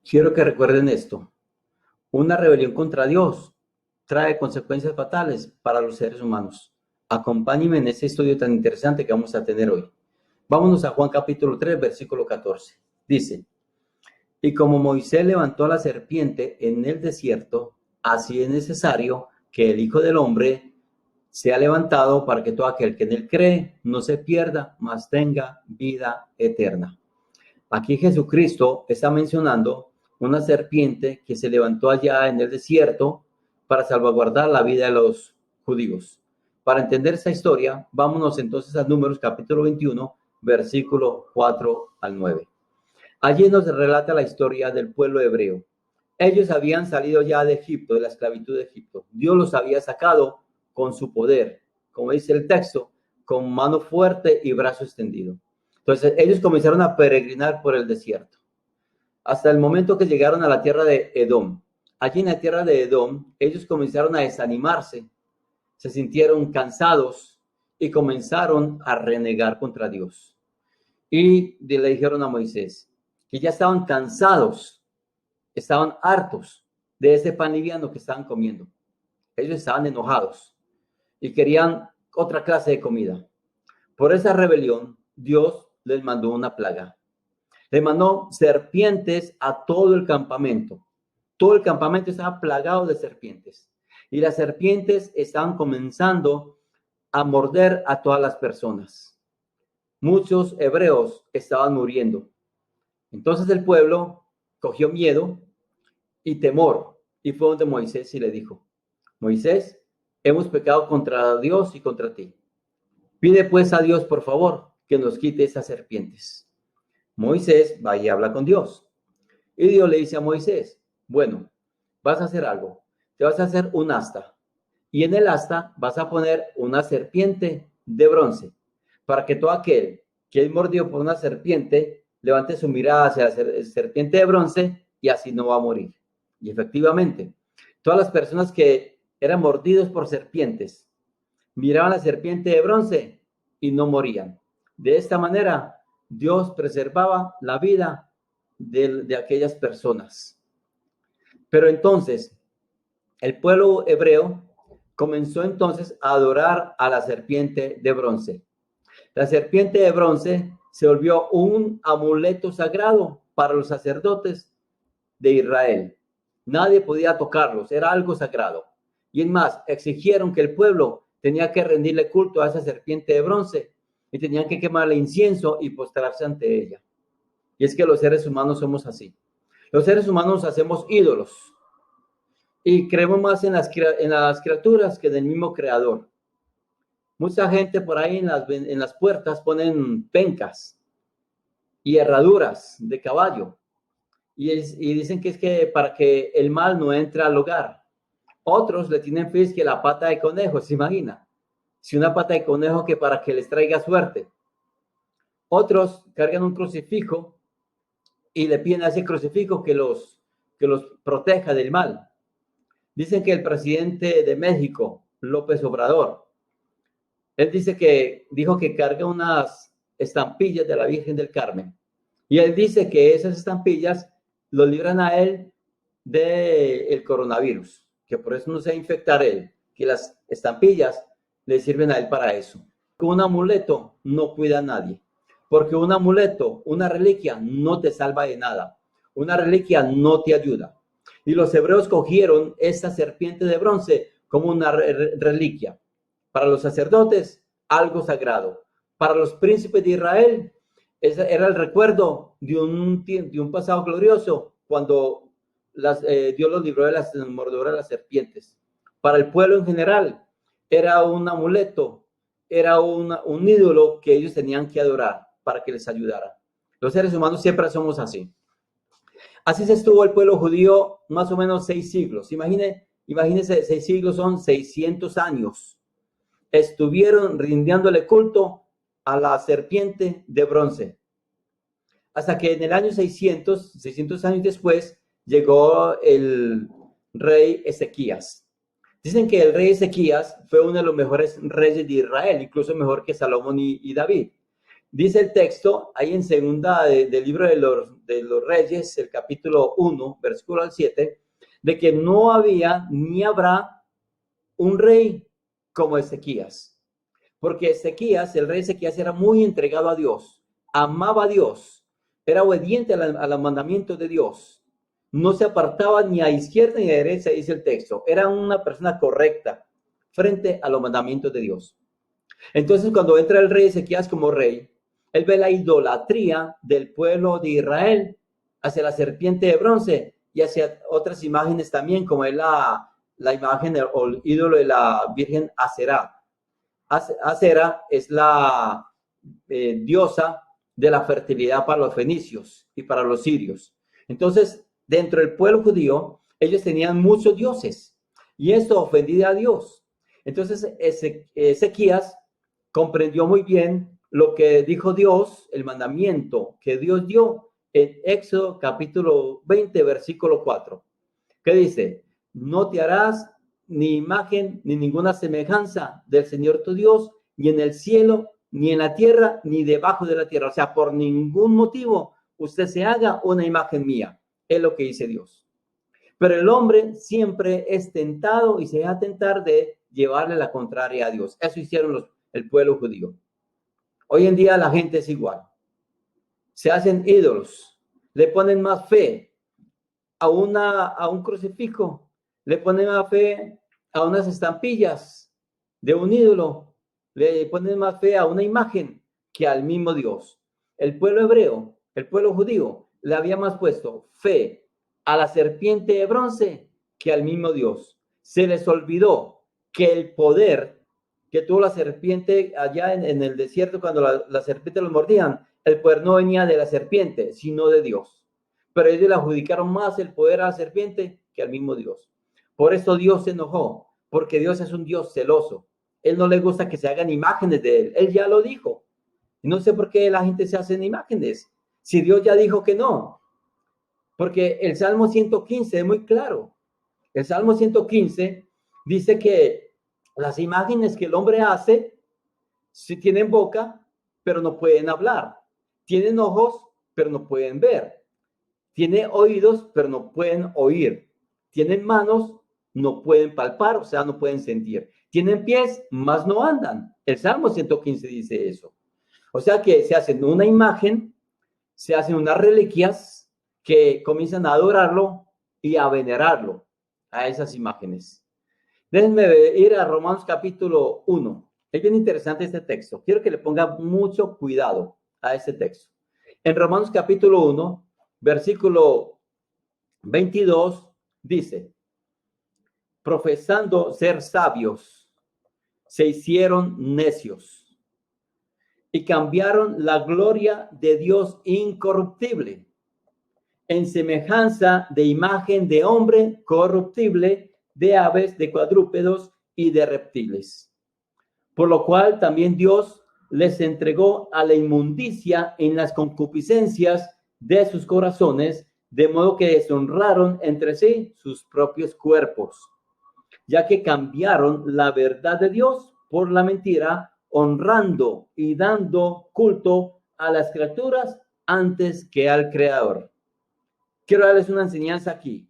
Quiero que recuerden esto. Una rebelión contra Dios trae consecuencias fatales para los seres humanos. Acompáñenme en este estudio tan interesante que vamos a tener hoy. Vámonos a Juan capítulo 3, versículo 14. Dice, y como Moisés levantó a la serpiente en el desierto, así es necesario que el Hijo del Hombre sea levantado para que todo aquel que en él cree no se pierda, mas tenga vida eterna. Aquí Jesucristo está mencionando una serpiente que se levantó allá en el desierto para salvaguardar la vida de los judíos. Para entender esta historia, vámonos entonces a Números capítulo 21, versículo 4 al 9. Allí nos relata la historia del pueblo hebreo. Ellos habían salido ya de Egipto, de la esclavitud de Egipto. Dios los había sacado con su poder, como dice el texto, con mano fuerte y brazo extendido. Entonces ellos comenzaron a peregrinar por el desierto, hasta el momento que llegaron a la tierra de Edom. Allí en la tierra de Edom, ellos comenzaron a desanimarse, se sintieron cansados y comenzaron a renegar contra Dios. Y le dijeron a Moisés que ya estaban cansados, estaban hartos de ese pan liviano que estaban comiendo. Ellos estaban enojados y querían otra clase de comida. Por esa rebelión, Dios les mandó una plaga. Le mandó serpientes a todo el campamento. Todo el campamento estaba plagado de serpientes. Y las serpientes estaban comenzando a morder a todas las personas. Muchos hebreos estaban muriendo. Entonces el pueblo cogió miedo y temor. Y fue donde Moisés y le dijo, Moisés, hemos pecado contra Dios y contra ti. Pide pues a Dios, por favor, que nos quite esas serpientes. Moisés va y habla con Dios. Y Dios le dice a Moisés, bueno, vas a hacer algo. Te vas a hacer un asta. Y en el asta vas a poner una serpiente de bronce, para que todo aquel que es mordido por una serpiente levante su mirada hacia la serpiente de bronce y así no va a morir. Y efectivamente, todas las personas que eran mordidos por serpientes miraban la serpiente de bronce y no morían. De esta manera, Dios preservaba la vida de aquellas personas. Pero entonces, el pueblo hebreo comenzó entonces a adorar a la serpiente de bronce. La serpiente de bronce se volvió un amuleto sagrado para los sacerdotes de Israel. Nadie podía tocarlos, era algo sagrado. Y en más, exigieron que el pueblo tenía que rendirle culto a esa serpiente de bronce y tenían que quemarle incienso y postrarse ante ella. Y es que los seres humanos somos así. Los seres humanos hacemos ídolos y creemos más en las criaturas que en el mismo creador. Mucha gente por ahí en las puertas ponen pencas y herraduras de caballo y dicen que es que para que el mal no entre al hogar. Otros le tienen fe que la pata de conejo, ¿se imagina? Si una pata de conejo que para que les traiga suerte. Otros cargan un crucifijo y le piden a ese crucifijo que los proteja del mal. Dicen que el presidente de México, López Obrador, él dijo que carga unas estampillas de la Virgen del Carmen. Y él dice que esas estampillas lo libran a él del coronavirus, que por eso no se va a infectar él, que las estampillas le sirven a él para eso. Un amuleto no cuida a nadie, porque un amuleto, una reliquia, no te salva de nada. Una reliquia no te ayuda. Y los hebreos cogieron esta serpiente de bronce como una reliquia. Para los sacerdotes, algo sagrado. Para los príncipes de Israel, ese era el recuerdo de un pasado glorioso cuando Dios los libró de las mordeduras de las serpientes. Para el pueblo en general, era un amuleto, era un ídolo que ellos tenían que adorar para que les ayudara. Los seres humanos siempre somos así. Así se estuvo el pueblo judío más o menos 6 siglos. Imagínense, 6 siglos son 600 años. Estuvieron rindiéndole culto a la serpiente de bronce. Hasta que en el año 600 años después, llegó el rey Ezequías. Dicen que el rey Ezequías fue uno de los mejores reyes de Israel, incluso mejor que Salomón y David. Dice el texto, ahí en segunda del libro de los Reyes, el capítulo 1, versículo 7, de que no había ni habrá un rey como Ezequías. Porque Ezequías, el rey Ezequías, era muy entregado a Dios, amaba a Dios, era obediente a los mandamientos de Dios. No se apartaba ni a izquierda ni a derecha, dice el texto. Era una persona correcta frente a los mandamientos de Dios. Entonces, cuando entra el rey Ezequías como rey, él ve la idolatría del pueblo de Israel hacia la serpiente de bronce y hacia otras imágenes también, como es la imagen o el ídolo de la Virgen Aserá. Asera es la diosa de la fertilidad para los fenicios y para los sirios. Entonces, dentro del pueblo judío, ellos tenían muchos dioses y esto ofendía a Dios. Entonces, Ezequías comprendió muy bien lo que dijo Dios, el mandamiento que Dios dio en Éxodo capítulo 20, versículo 4, que dice: no te harás ni imagen ni ninguna semejanza del Señor tu Dios, ni en el cielo, ni en la tierra, ni debajo de la tierra. O sea, por ningún motivo usted se haga una imagen mía. Es lo que dice Dios. Pero el hombre siempre es tentado y se deja tentar de llevarle la contraria a Dios. Eso hicieron el pueblo judío. Hoy en día la gente es igual. Se hacen ídolos, le ponen más fe a un crucifijo, le ponen más fe a unas estampillas de un ídolo, le ponen más fe a una imagen que al mismo Dios. El pueblo hebreo, el pueblo judío, le había más puesto fe a la serpiente de bronce que al mismo Dios. Se les olvidó que el poder que tuvo la serpiente allá en el desierto, cuando la serpiente los mordían, el poder no venía de la serpiente, sino de Dios. Pero ellos le adjudicaron más el poder a la serpiente que al mismo Dios. Por eso Dios se enojó, porque Dios es un Dios celoso. Él no le gusta que se hagan imágenes de él. Él ya lo dijo. Y no sé por qué la gente se hace imágenes, si Dios ya dijo que no. Porque el Salmo 115 es muy claro. El Salmo 115 dice que las imágenes que el hombre hace, sí tienen boca, pero no pueden hablar. Tienen ojos, pero no pueden ver. Tienen oídos, pero no pueden oír. Tienen manos, no pueden palpar, o sea, no pueden sentir. Tienen pies, mas no andan. El Salmo 115 dice eso. O sea que se hacen una imagen, se hacen unas reliquias que comienzan a adorarlo y a venerarlo, a esas imágenes. Déjenme ir a Romanos capítulo 1. Es bien interesante este texto. Quiero que le ponga mucho cuidado a este texto. En Romanos capítulo 1, versículo 22, dice: profesando ser sabios, se hicieron necios y cambiaron la gloria de Dios incorruptible en semejanza de imagen de hombre corruptible, de aves, de cuadrúpedos y de reptiles. Por lo cual también Dios les entregó a la inmundicia en las concupiscencias de sus corazones, de modo que deshonraron entre sí sus propios cuerpos, ya que cambiaron la verdad de Dios por la mentira, honrando y dando culto a las criaturas antes que al Creador. Quiero darles una enseñanza aquí.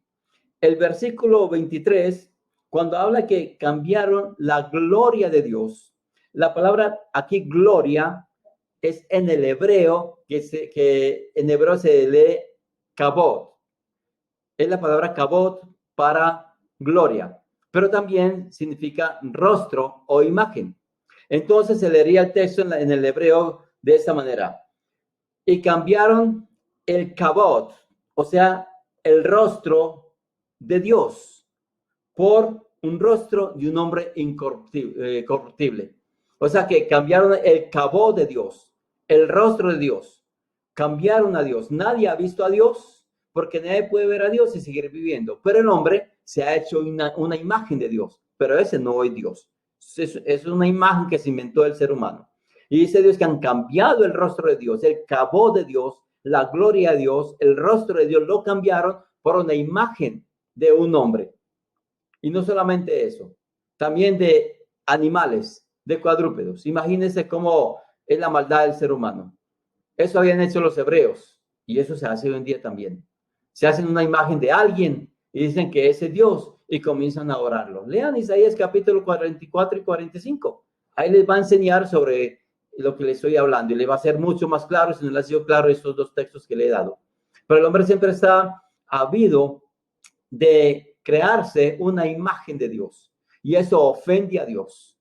El versículo 23, cuando habla que cambiaron la gloria de Dios, la palabra aquí gloria es en el hebreo, que en hebreo se lee kabod. Es la palabra kabod para gloria, pero también significa rostro o imagen. Entonces se leería el texto en el hebreo de esta manera: y cambiaron el kabod, o sea, el rostro de Dios, por un rostro de un hombre incorruptible. O sea que cambiaron el kabod de Dios, el rostro de Dios. Cambiaron a Dios. Nadie ha visto a Dios, porque nadie puede ver a Dios y seguir viviendo. Pero el hombre se ha hecho una imagen de Dios, pero ese no es Dios. Es una imagen que se inventó el ser humano. Y dice Dios que han cambiado el rostro de Dios, el kabod de Dios, la gloria de Dios, el rostro de Dios, lo cambiaron por una imagen de un hombre. Y no solamente eso, también de animales, de cuadrúpedos. Imagínense cómo es la maldad del ser humano. Eso habían hecho los hebreos y eso se hace hoy en día también. Se hacen una imagen de alguien y dicen que ese es Dios y comienzan a adorarlo. Lean Isaías capítulo 44 y 45. Ahí les va a enseñar sobre lo que les estoy hablando y le va a ser mucho más claro si no les ha sido claro estos dos textos que le he dado. Pero el hombre siempre está habido de crearse una imagen de Dios y eso ofende a Dios.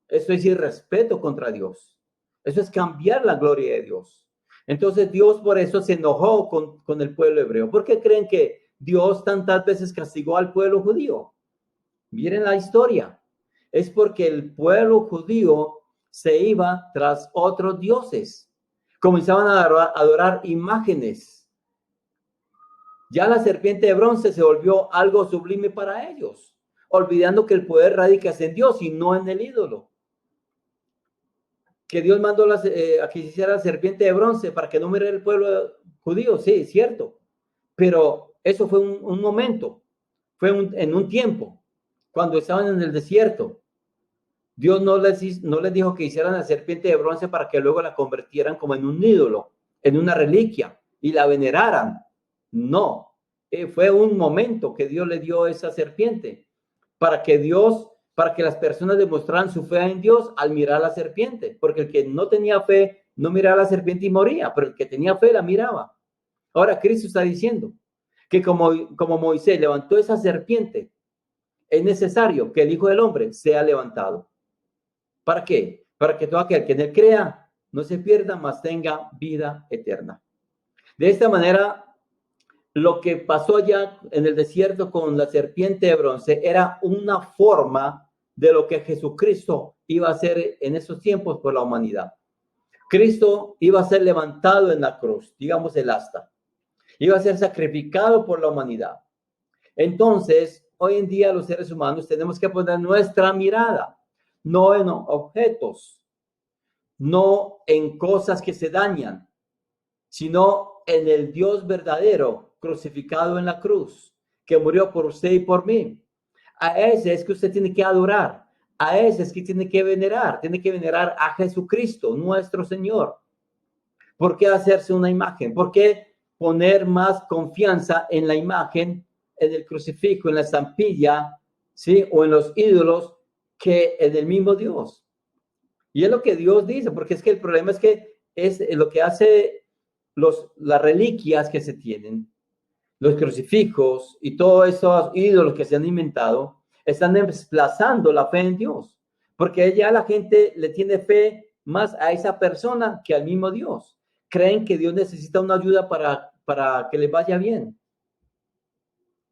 Eso es irrespeto contra Dios. Eso es cambiar la gloria de Dios. Entonces Dios por eso se enojó con el pueblo hebreo. ¿Por qué creen que Dios tantas veces castigó al pueblo judío? Miren la historia. Es porque el pueblo judío se iba tras otros dioses. Comenzaban a adorar imágenes. Ya la serpiente de bronce se volvió algo sublime para ellos, olvidando que el poder radica en Dios y no en el ídolo. Que Dios mandó a que se hiciera la serpiente de bronce para que no muriera el pueblo judío, sí, es cierto. Pero eso fue un momento, fue en un tiempo, cuando estaban en el desierto. Dios no les dijo que hicieran la serpiente de bronce para que luego la convirtieran como en un ídolo, en una reliquia y la veneraran. No, fue un momento que Dios le dio esa serpiente para que las personas demostraran su fe en Dios al mirar la serpiente, porque el que no tenía fe no miraba la serpiente y moría, pero el que tenía fe la miraba. Ahora Cristo está diciendo que como Moisés levantó esa serpiente, es necesario que el Hijo del Hombre sea levantado. ¿Para qué? Para que todo aquel que en él crea no se pierda, mas tenga vida eterna. De esta manera, lo que pasó allá en el desierto con la serpiente de bronce era una forma de lo que Jesucristo iba a hacer en esos tiempos por la humanidad. Cristo iba a ser levantado en la cruz, digamos el asta. Iba a ser sacrificado por la humanidad. Entonces, hoy en día los seres humanos tenemos que poner nuestra mirada, no en objetos, no en cosas que se dañan, sino en el Dios verdadero crucificado en la cruz, que murió por usted y por mí. A ese es que usted tiene que adorar, a ese es que tiene que venerar a Jesucristo, nuestro Señor. ¿Por qué hacerse una imagen? ¿Por qué poner más confianza en la imagen, en el crucifijo, en la estampilla, ¿sí? O en los ídolos que en el mismo Dios? Y es lo que Dios dice, porque es que el problema es que es lo que hace las reliquias que se tienen, los crucifijos y todos esos ídolos que se han inventado, están desplazando la fe en Dios, porque ya la gente le tiene fe más a esa persona que al mismo Dios. Creen que Dios necesita una ayuda para que les vaya bien.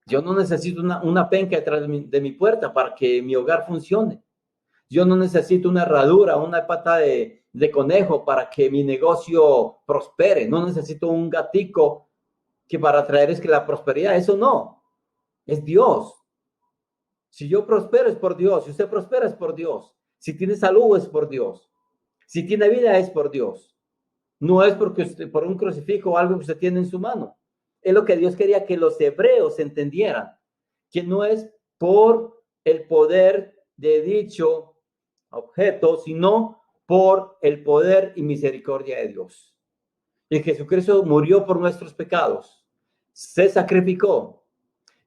Yo no necesito una penca detrás de mi puerta para que mi hogar funcione. Yo no necesito una herradura, una pata de conejo para que mi negocio prospere. No necesito un gatico que para traer es que la prosperidad, eso no. Es Dios. Si yo prospero es por Dios. Si usted prospera es por Dios. Si tiene salud es por Dios. Si tiene vida es por Dios. No es porque por un crucifijo o algo que usted tiene en su mano. Es lo que Dios quería que los hebreos entendieran. Que no es por el poder de dicho objeto, sino por el poder y misericordia de Dios. Y Jesucristo murió por nuestros pecados, se sacrificó,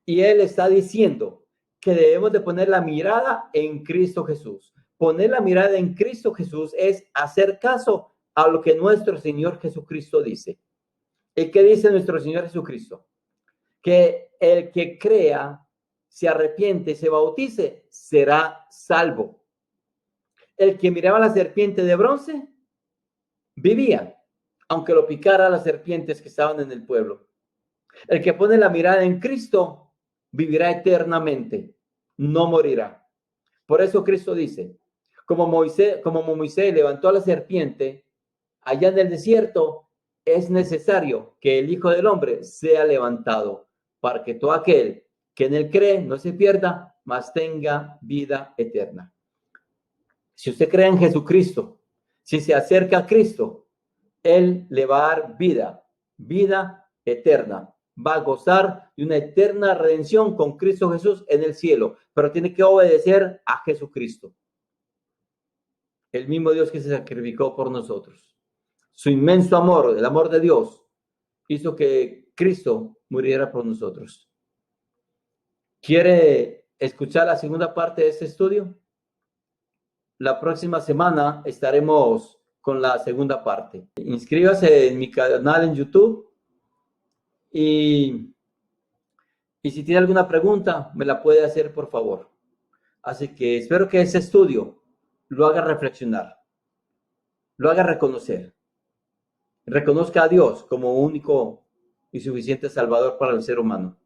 y Él está diciendo que debemos de poner la mirada en Cristo Jesús. Poner la mirada en Cristo Jesús es hacer caso a lo que nuestro Señor Jesucristo dice. ¿Y qué dice nuestro Señor Jesucristo? Que el que crea, se arrepiente, se bautice, será salvo. El que miraba la serpiente de bronce vivía, aunque lo picara las serpientes que estaban en el pueblo. El que pone la mirada en Cristo vivirá eternamente, no morirá. Por eso Cristo dice, como Moisés levantó a la serpiente allá en el desierto, es necesario que el Hijo del Hombre sea levantado para que todo aquel que en él cree no se pierda, mas tenga vida eterna. Si usted cree en Jesucristo, si se acerca a Cristo, Él le va a dar vida eterna. Va a gozar de una eterna redención con Cristo Jesús en el cielo, pero tiene que obedecer a Jesucristo. el mismo Dios que se sacrificó por nosotros. Su inmenso amor, el amor de Dios, hizo que Cristo muriera por nosotros. ¿Quiere escuchar la segunda parte de este estudio? La próxima semana estaremos con la segunda parte. Inscríbase en mi canal en YouTube y si tiene alguna pregunta, me la puede hacer, por favor. Así que espero que ese estudio lo haga reflexionar, lo haga reconocer. Reconozca a Dios como único y suficiente Salvador para el ser humano.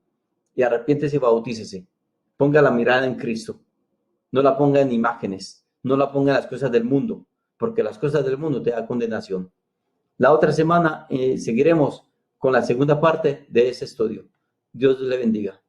Y arrepiéntese y bautícese. Ponga la mirada en Cristo. No la ponga en imágenes. No la ponga en las cosas del mundo, porque las cosas del mundo te dan condenación. La otra semana seguiremos con la segunda parte de ese estudio. Dios le bendiga.